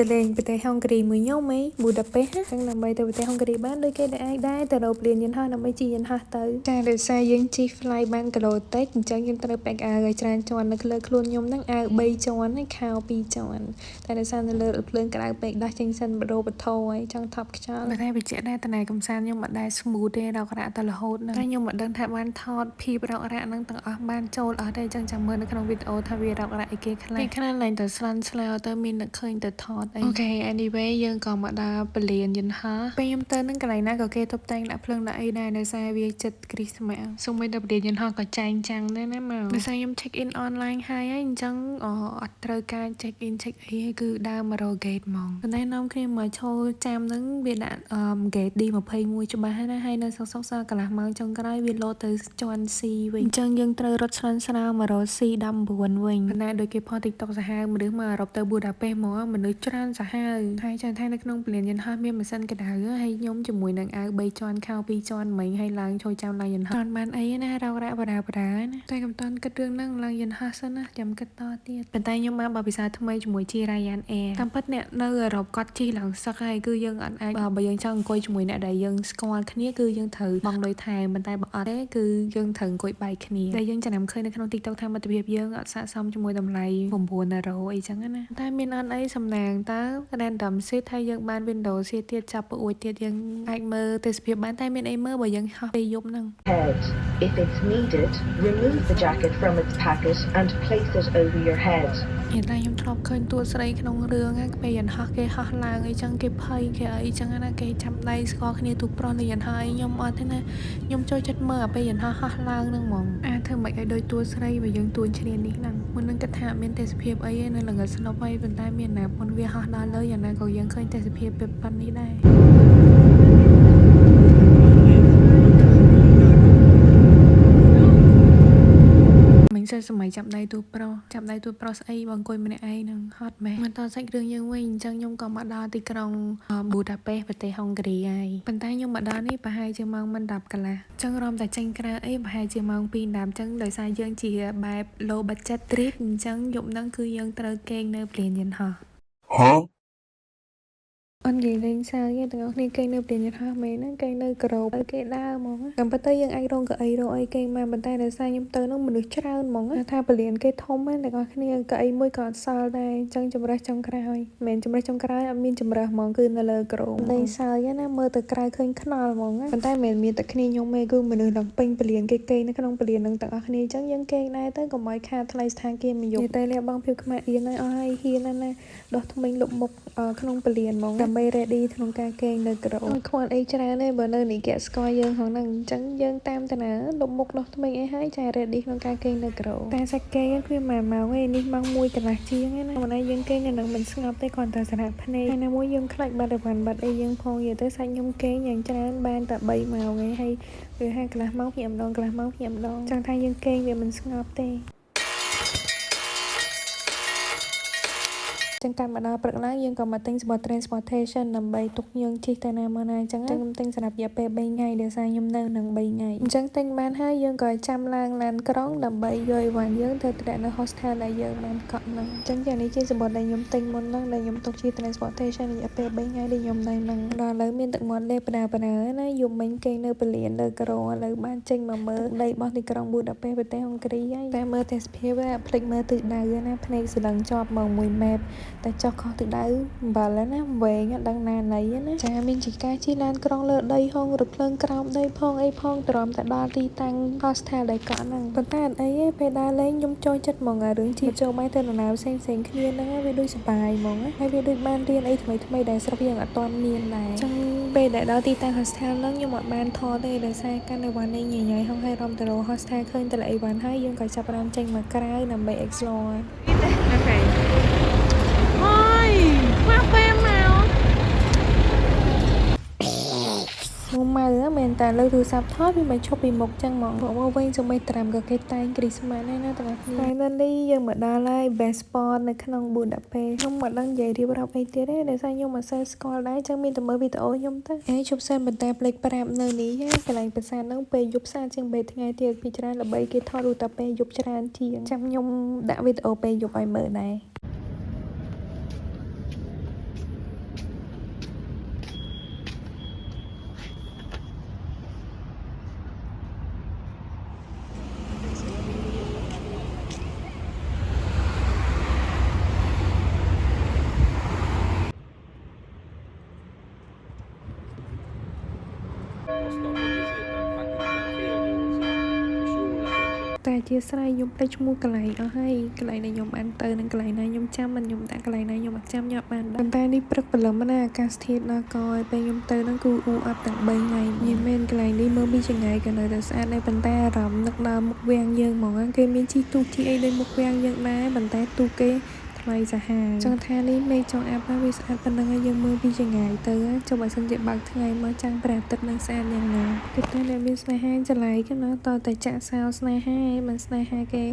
ទៅលេងប្រទេសហុងគ្រីមួយខ្ញុំហីប៊ូដាប៉េសហ្នឹងដើម្បីទៅប្រទេសហុងគ្រីបានដូចគេដែរទៅរកព្រានយន្តហោះដើម្បីជិះយន្តហោះទៅចាដោយសារយើងជិះ fly បានគីឡូតិចអញ្ចឹងយើងត្រូវពាក់អាវឲ្យច្រើនជាន់នៅលើខ្លួនខ្ញុំហ្នឹងអាវ3ជាន់ហើយខោ2ជាន់តែដោយសារនៅលើភ្លើងក្តៅពេកដោះចេញសិនបដូរបថោហើយចង់ថប់ខ្យល់តែបញ្ជាក់ដែរតណៃកំសាន្តខ្ញុំមិនដែល smooth ទេរករ៉ាក់ទៅរហូតហ្នឹងតែខ្ញុំមិនដឹងថាបានថតភាពរករ៉ាក់ហ្នឹងទាំងអស់បានចូលអស់ទេអញ្ចឹងចាំមើលនៅក្នុងវីដេអូថាវារករ៉ាក់អីគេខ្លះគេខ្លះឡើងទៅស្លន់ស្លោទៅមាននឹកឃើញទៅថតអីអូខេ anyway យើងក៏មកដល់ពលានយន្តហោះពេលខ្ញុំទៅនឹងកន្លែងណាក៏គេតុបតែងដាក់ភ្លើងដាក់អីដែរដោយសារវាចិត្តគ្រីស្មាស់សូម្បីតែពលានយន្តហោះក៏ចែងចាំងដែរណាមកដោយសារខ្ញុំ check in online ហើយអញ្ចឹងអត់ត្រូវការ check in check អីគឺដើរមករក gate ហ្មងប៉ុន្តែនាំគ្នាមកឈរចាំនឹងវាដាក់ gate D21 ច្បាស់ណាហើយនៅសុកសល់កន្លះម៉ោងចុងក្រោយវាលោតទៅជាន់ C វិញអញ្ចឹងយើងត្រូវរត់ស្លន់ស្លោមករក C19 វិញប៉ុន្តែដោយគេផុស TikTok សាហាវមនុស្សមកអឺរ៉ុបទៅប៊ូដាប៉េសមកមនុស្សច្រើនសាហាវហើយចាំថានៅក្នុងពលានយន្តហោះមានម៉ាស៊ីនក្តៅហើយខ្ញុំជាមួយនឹងអាវ3ជាន់ខោ2ជាន់មិញហើយឡើងចូលចាំឡើងយន្តហោះអត់បានអីណារករ៉ាក់បារណាតែកំតាន់គិតរឿងហ្នឹងឡើងយន្តហោះសិនណាចាំគិតតទៀតប៉ុន្តែខ្ញុំបានបបពិសោធន៍ថ្មីជាមួយជា Ryan Air តាមពិតអ្នកនៅអឺរ៉ុបគាត់ជិះឡើងសឹកហើយគឺយើងអត់អាចបើយើងចង់អង្គុយជាមួយអ្នកដែលយើងស្គាល់គ្នាគឺយើងត្រូវបង់លុយថែមប៉ុន្តែបើអត់ទេគឺយើងត្រូវអង្គុយបែកគ្នាតែយើងចំណាំឃើញនៅក្នុង TikTok ថាមិត្តភាពយើងអត់ស័ក្តិសមជាមួយតម្លៃ900អីចឹងណាតែមានអត់អីសំណាងតើ random seat ហើយយើងបាន window seat ទៀតចាប់ពអួយទៀតយើងអាចមើលទេសភាពបានតែមានអីមើលបើយើងហោះពេលយប់ហ្នឹង Head. If it's needed, remove the jacket from its packet and place it over your head. តែខ្ញុំធ្លាប់ឃើញតួស្រីក្នុងរឿងហ្នឹងពេលយន្តហោះគេហោះឡើងអីចឹងគេភ័យគេអីចឹងណាគេចាំដៃស្គាល់គ្នាទូប្រុសនៅយន្តហោះអីខ្ញុំអត់ទេណាខ្ញុំចូលចិត្តមើលពេលយន្តហោះហោះឡើងហ្នឹងហ្មងធ្វើមិនឲ្យដូចតួស្រីបើយើងទួញឈ្នាននេះហ្នឹងមុននឹងគិតថាមានទេសភាពអីនៅល្ងិតស្លុបហើយប៉ុន្តែមានណាមុនវាហោះដល់លើយ៉ាងណាក៏យើងឃើញទេសភាពប៉ុណ្នេះដែរមិនសិនសម័យចាប់ដៃទូប្រុសស្អីបងអង្គុយម្នាក់ឯងនឹងហត់ម៉េះមកតសាច់រឿងយើងវិញអញ្ចឹងខ្ញុំក៏មកដល់ទីក្រុងប៊ូដាប៉េសប្រទេសហុងគ្រីហើយប៉ុន្តែខ្ញុំមកដល់នេះប្រហែលជាម៉ោងមិន10កន្លះអញ្ចឹងរំតែចេញក្រៅអីប្រហែលជាម៉ោង2 10អញ្ចឹងដោយសារយើងជាបែប low budget trip អញ្ចឹងយប់ហ្នឹងគឺយើងត្រូវគេងនៅព្រានយន្តហោះអត់និយាយលេងសើចទេទាំងអស់គ្នាគេនៅព្រានយន្តហោះមែនហ្នឹងគេនៅក្រោបគេដើរហ្មងតាមពិតទៅយើងអាចរងកៅអីរកអីគេមកប៉ុន្តែដោយសារខ្ញុំទៅនោះមនុស្សច្រើនហ្មងថាពលានគេធំហ្នឹងទាំងអស់គ្នាកៅអីមួយក៏អត់សល់ដែរអញ្ចឹងចម្រេះចុងក្រោយមិនមែនចម្រេះចុងក្រោយអត់មានចម្រេះហ្មងគឺនៅលើក្រោបលេងសើចណាមើលទៅក្រៅឃើញខ្នល់ហ្មងប៉ុន្តែមិនមែនមានតែគ្នាខ្ញុំទេគឺមនុស្សឡើងពេញពលានគេនៅក្នុងពលានហ្នឹងទាំងអស់គ្នាអញ្ចឹងយើងគេដែរទៅកុំឲ្យខាតថ្លៃស្ថានភាពមួយយប់តែលះបងភាពខ្មាស់អៀនហើយអស់ហើយហ៊ានណាដោះថ្មិញលុបមុខក្នុងពលានហ្មងដើម្បី ready ក្នុងការគេងនៅក្រោបខ្វល់អីច្រើនទេបើនៅនេះគេស្គាល់យើងហ្នឹងអញ្ចឹងយើងតាមតាណាលុបមុខដោះថ្មិញអីហើយចា ready ក្នុងការគេងនៅក្រោបតែសាច់គេគឺ1 ម៉ោងឯនេះម៉ោង1កន្លះជាងឯណាមិនឲ្យយើងគេងនៅនឹងមិនស្ងប់ទេគ្រាន់តែសារៈភ្នែកហើយណាមួយយើងខ្លាចបាត់រវ៉ាន់បាត់អីយើងផងនិយាយទៅសាច់ខ្ញុំគេងយ៉ាងច្រើនបានតែ3 ម៉ោងឯងហើយវាហើយកន្លះម៉ោងភ្ញាក់ម្ដងកន្លះម៉ោងភ្ញាក់ម្ដងចង់ថាយើងគេងវាមិនស្ងប់ទេចឹងតាមមកដល់ព្រឹកឡើងយើងក៏មកទិញសម្បត្តិ transportation ដើម្បីទុកយើងជិះទៅណាមកណាអញ្ចឹងខ្ញុំទិញសម្រាប់រយៈពេល3ថ្ងៃដោយសារខ្ញុំនៅនឹង3ថ្ងៃអញ្ចឹងទិញបានហើយយើងក៏ចាំឡើងឡានក្រុងដើម្បីយកអីវ៉ាន់យើងទៅត្រាក់នៅ hostel ដែលយើងបានកក់ហ្នឹងអញ្ចឹងយ៉ាងនេះជាសម្បត្តិដែលខ្ញុំទិញមុនហ្នឹងដែលខ្ញុំទុកជា transportation រយៈពេល3ថ្ងៃដែលខ្ញុំនៅនឹងដល់ឥឡូវមានទឹកមាត់លេបបណ្ដាណាយប់មិញគេនៅពលានលើក្រឥឡូវបានចេញមកមើលដីរបស់ទីក្រុងប៊ូដាប៉េសប្រទេសហុងគ្រីហើយតែមើលទេសភាពភ្លេចមើលទិសដៅណាភ្នែកស្លឹងជាប់មកមួយម៉ែត្រតែចុះខុសទិសដៅអំបិលណាវែងអត់ដឹងណាណីណាចាមានជាការជិះឡានក្រុងលើដីហងរថភ្លើងក្រោមដីផងអីផងទ្រាំតែដល់ទីតាំង hostel ដែលកក់ហ្នឹងប៉ុន្តែអត់អីទេពេលដើរលេងខ្ញុំចូលចិត្តហ្មងអារឿងជិះចូលបែរទៅដំណើរផ្សេងគ្នាហ្នឹងវាដូចសប្បាយហ្មងហើយវាដូចបានរៀនអីថ្មីដែលស្រុកយើងអត់ទាន់មានដែរចឹងពេលដែលដល់ទីតាំង hostel ហ្នឹងខ្ញុំអត់បានថតទេដោយសារកាន់តែវ៉ាន់នេះញញ៉ៃហងហើយរំទៅរក hostel ឃើញតែអីវ៉ាន់ហើយយើងក៏ចាប់ផ្ដើមចេញមកក្រៅដើម្បី explore អូខេមកពេលមកម៉ៅមែនតែលើទូរស័ព្ទថតវាមិនឈប់ពីមុខចឹងហ្មងមកវិញសូម្បីត្រាំក៏គេតែងគ្រីស្មាស់ដែរណាទាំងអស់គ្នា Finally យើងមកដល់ហើយ best spot នៅក្នុងប៊ូដាប៉េសខ្ញុំមិនដឹងនិយាយរៀបរាប់អីទៀតទេដោយសារខ្ញុំមិនសូវស្គាល់ដែរចឹងមានតែមើលវីដេអូខ្ញុំទៅជប់សិនប៉ុន្តែភ្លេចប្រាប់នៅនេះកន្លែងប្រាសាទហ្នឹងពេលយប់ស្អាតជាងពេលថ្ងៃទៀតពីច្រើនល្បីគេថតរូបតែពេលយប់ច្រើនជាងចាំខ្ញុំដាក់វីដេអូពេលយប់ឲ្យមើលដែរ ជាស្រ័យខ្ញុំភ្លេចឈ្មោះកន្លែងអស់ហើយកន្លែងដែលខ្ញុំបានទៅនិងកន្លែងណាខ្ញុំចាំមិនខ្ញុំដាក់កន្លែងណាខ្ញុំអត់ចាំខ្ញុំអត់បានដាក់តែនេះព្រឹកព្រលឹមណាអាកាសធាតុដល់កឲ្យពេលខ្ញុំទៅហ្នឹងគឺអ៊ូអត់ទាំង3ថ្ងៃនិយាយមែនកន្លែងនេះមើលពីចង្អែក៏នៅតែស្អាតដែរប៉ុន្តែអារម្មណ៍នឹកដល់មុខវាំងយើងហ្មងគេមានជីទូកជីអីដូចមុខវាំងយើងដែរប៉ុន្តែទូកគេថ្លៃសាហាវចង់ថានេះមេឃចង់អាប់ហើយវាស្អាតប៉ុណ្ណឹងហើយយើងមើលពីចង្អែទៅចុះបើសិនជាបើកថ្ងៃមកចាំងព្រះអាទិត្យនឹងស្អាតយ៉ាងណាគឺតែអ្នកមានស្នេហាចល័យគេណាតតែចាក់សោស្នេហាឯងមិនស្នេហាគេ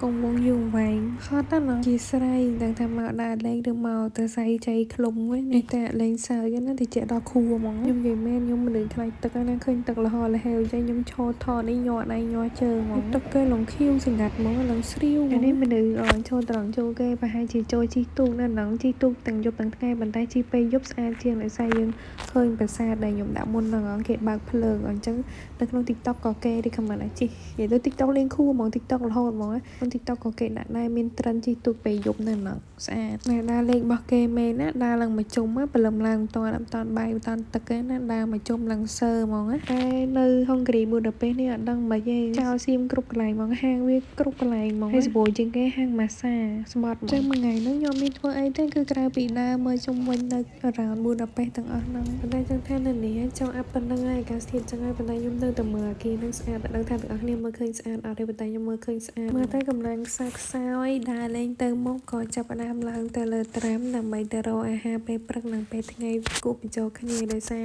គង់វងយូរវែងខត់ណាជាស្រ័យដឹងថាមកដាក់លេងឬមកទៅសៃចៃខ្លុំវិញនេះតែលេងសើចណាតិចដល់ខួរហ្មងខ្ញុំនិយាយមែនខ្ញុំមនុស្សខ្លាចទឹកណាឃើញទឹករហលហេវចឹងខ្ញុំឈរថតនេះញ័រដៃញ័រជើងហ្មងទឹកគេឡងខៀវសង្កាត់ហ្មងឡងស្រាវនេះមនុស្សអចូលត្រង់ចូលគេប្រហែលជាចូលជីទូកនៅហ្នឹងជីទូកទាំងយប់ទាំងថ្ងៃប៉ុន្តែជីពេលយប់ស្អាតជាងដោយសារយើងឃើញប្រាសាទដែលខ្ញុំដាក់មុនហ្នឹងគេបើកភ្លើងអញ្ចឹងនៅក្នុង TikTok ក៏គេ recommend ឲ្យជីនិយាយទៅ TikTok លេងខួរហ្មង TikTok រហូតហ្មងក្នុង TikTok ក៏គេដាក់ដែរមាន trend ជីទូកពេលយប់នៅហ្នឹងស្អាតណាដើរលេងរបស់គេមែនណាដើរឡើងមកជុំព្រលឹមឡើងមិនតាន់បាយមិនតាន់ទឹកទេណាដើរមកជុំឡើងសើហ្មងតែនៅហុងគ្រីប៊ូដាពេសនេះអត់ដឹងមិនទេចោលសៀមគ្រប់កន្លែងហ្មងហាងវាគ្រប់កន្លែងហ្មងហើយសបោជាងគេហាងម៉ាសាស្បត់ចឹងមួយថ្ងៃហ្នឹងខ្ញុំមានធ្វើអីទេគឺក្រៅពីដើរមើលជុំវិញនៅរ៉ានប៊ូដាពេសទាំងអស់ហ្នឹងប៉ុន្តែចឹងថានៅនេះចង់អាប់ប៉ុណ្្នឹងហើយអាកាសធាតុចឹងហើយប៉ុន្តែខ្ញុំនៅតែមើលអាគារហ្នឹងស្អាតតែដឹងថាទាំងអស់គ្នាមើលឃើញស្អាតអត់ទេប៉ុន្តែខ្ញុំមើលឃើញស្អាតមើលតែកម្លាំងខ្សោយដើរលេងទៅមុខក៏ចាប់ផ្ដើមឡើងទៅលើត្រាំដើម្បីទៅរកអាហារពេលព្រឹកនិងពេលថ្ងៃគូបញ្ចូលគ្នាដោយសារ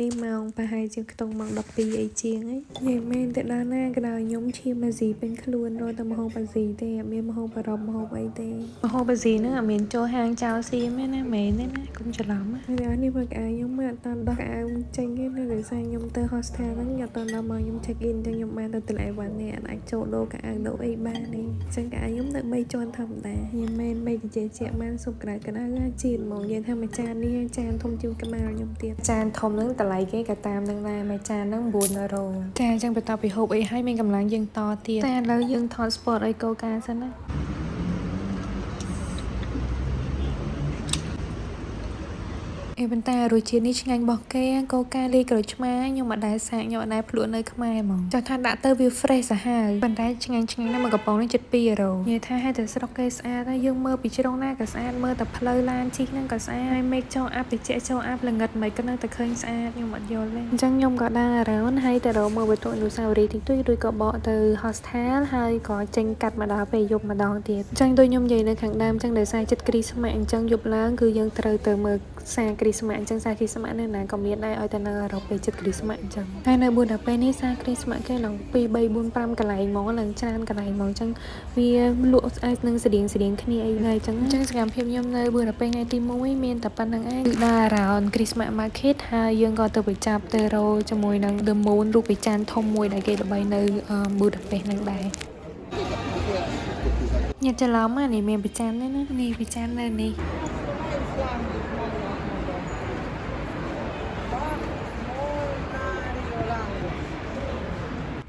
នេះម៉ោងប្រហែលជាខ្ទង់ម៉ោង12អីជាងហ្នឹងនិយាយមែនតែដល់ណាក៏ដល់ខ្ញុំឈាមអាស៊ីពេញខ្លួនរកតែម្ហូបអាស៊ីទេអត់មានម្ហូបអឺរ៉ុបម្ហូបអីទេម្ហូបអាស៊ីហ្នឹងអត់មានចូលហាងចោលសៀមទេណាមែនទេណាកុំច្រឡំហើយនេះមើលក្អៅខ្ញុំមើលអត់តាន់ដោះក្អៅចេញទេណាដោយសារខ្ញុំទៅ hostel ហ្នឹងខ្ញុំអត់តាន់ដល់មកខ្ញុំ check in ចឹងខ្ញុំបានទៅអីវ៉ាន់នេះអាចចូលដូរក្អៅដូរអីបានទេចឹងក្អៅខ្ញុំនៅ3ជាន់ធម្មតាខ្ញុំមែន3ជាជាក់បានសុបក្តៅក្តៅជាតិហ្មងនិយាយថាមួយចាននេះចានធំជាងក្បាលខ្ញុំទៀតចានធំហ្នឹងតម្លៃគេក៏តាមហ្នឹងដែរមួយចានហ្នឹង900ចាអញ្ចឹងបន្ទាប់ពីហូបអីហើយមានកម្លាំងយើងតទៀតតែឥឡូវយើងថត sport ឲ្យកូកាសិនណាប៉ុន្តែរសជាតិនេះឆ្ងាញ់របស់គេកូកាលីក្រូចឆ្មាខ្ញុំអត់ដែលសាកខ្ញុំអត់ដែលភ្លក់នៅខ្មែរហ្មងចង់ថាដាក់ទៅវា fresh សាហាវប៉ុន្តែឆ្ងាញ់ណាស់មួយកំប៉ុងនេះចិត្ត2 €និយាយថាឲ្យតែស្រុកគេស្អាតហើយយើងមើលពីជ្រុងណាក៏ស្អាតមើលតែផ្លូវឡានជិះហ្នឹងក៏ស្អាតហើយមេឃចូលអាប់តិចចូលអាប់ល្ងិតមិនក៏នៅតែឃើញស្អាតខ្ញុំអត់យល់ទេអញ្ចឹងខ្ញុំក៏ដើរ around ហើយទៅរកមើលវត្ថុអនុស្សាវរីយ៍តិចតួចឬក៏បកទៅ hostel ហើយក៏ចេញកាត់មកដល់ពេលយប់ម្ដងទៀតអញ្ចឹងដូចខ្ញុំនិយាយនៅខាងដើមអញ្ចឹងដោយសារចិត្តគ្រីស្មាស់អញ្ចឹងយប់ឡើងគឺយើងត្រូវទៅមើលសារគ្រីស្មាស់អញ្ចឹងសារគ្រីស្មាស់នៅណាក៏មានដែរឲ្យតែនៅអឺរ៉ុបពេលចិត្តគ្រីស្មាស់អញ្ចឹងហើយនៅប៊ូដាពេសនេះសារគ្រីស្មាស់គេឡើង2 3 4 5កន្លែងហ្មងឡើងច្រើនកន្លែងហ្មងអញ្ចឹងវាលក់ស្អាតនឹងស្តៀងគ្នាអីដែរអញ្ចឹងសកម្មភាពខ្ញុំនៅប៊ូដាពេសថ្ងៃទី1មានតែប៉ុណ្្នឹងឯងគឺដើរ around Christmas market ហើយយើងក៏ទៅប្រចាំទៅរោជាមួយនឹង The Moon រូបព្រះច័ន្ទធំមួយដែលគេល្បីនៅប៊ូដាពេសហ្នឹងដែរញាតិច្រឡំនេះមានព្រះច័ន្ទទេណានេះព្រះច័ន្ទនៅនេះ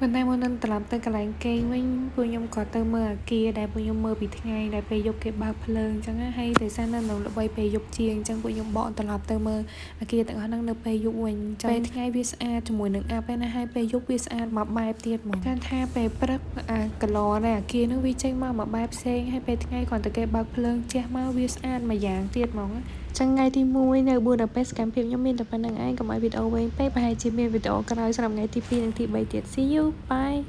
ប៉ុន្តែមុននឹងត្រឡប់ទៅកន្លែងគេងវិញពួកខ្ញុំក៏ទៅមើលអាគារដែលពួកខ្ញុំមើលពីថ្ងៃដែលពេលយប់គេបើកភ្លើងអញ្ចឹងហើយតែសារនៅល្បីពេលយប់ជាងអញ្ចឹងពួកខ្ញុំបកត្រឡប់ទៅមើលអាគារទាំងអស់ហ្នឹងនៅពេលយប់វិញពេលថ្ងៃវាស្អាតជាមួយនឹងអាប់ឯណាហើយពេលយប់វាស្អាតមួយបែបទៀតហ្មងគាត់ថាពេលព្រឹកកន្លងដែរអាគារហ្នឹងវាចេញមកមួយបែបផ្សេងហើយពេលថ្ងៃគ្រាន់តែគេបើកភ្លើងជះមកវាស្អាតមួយយ៉ាងទៀតហ្មងចឹងថ្ងៃទី1នៅប៊ូដាពេសកម្មភាពខ្ញុំមានតែប៉ុណ្្នឹងឯងកុំឲ្យវីដេអូវែងពេកប្រហែលជាមានវីដេអូក្រោយសម្រាប់ថ្ងៃទី2និងទី3ទៀត See you bye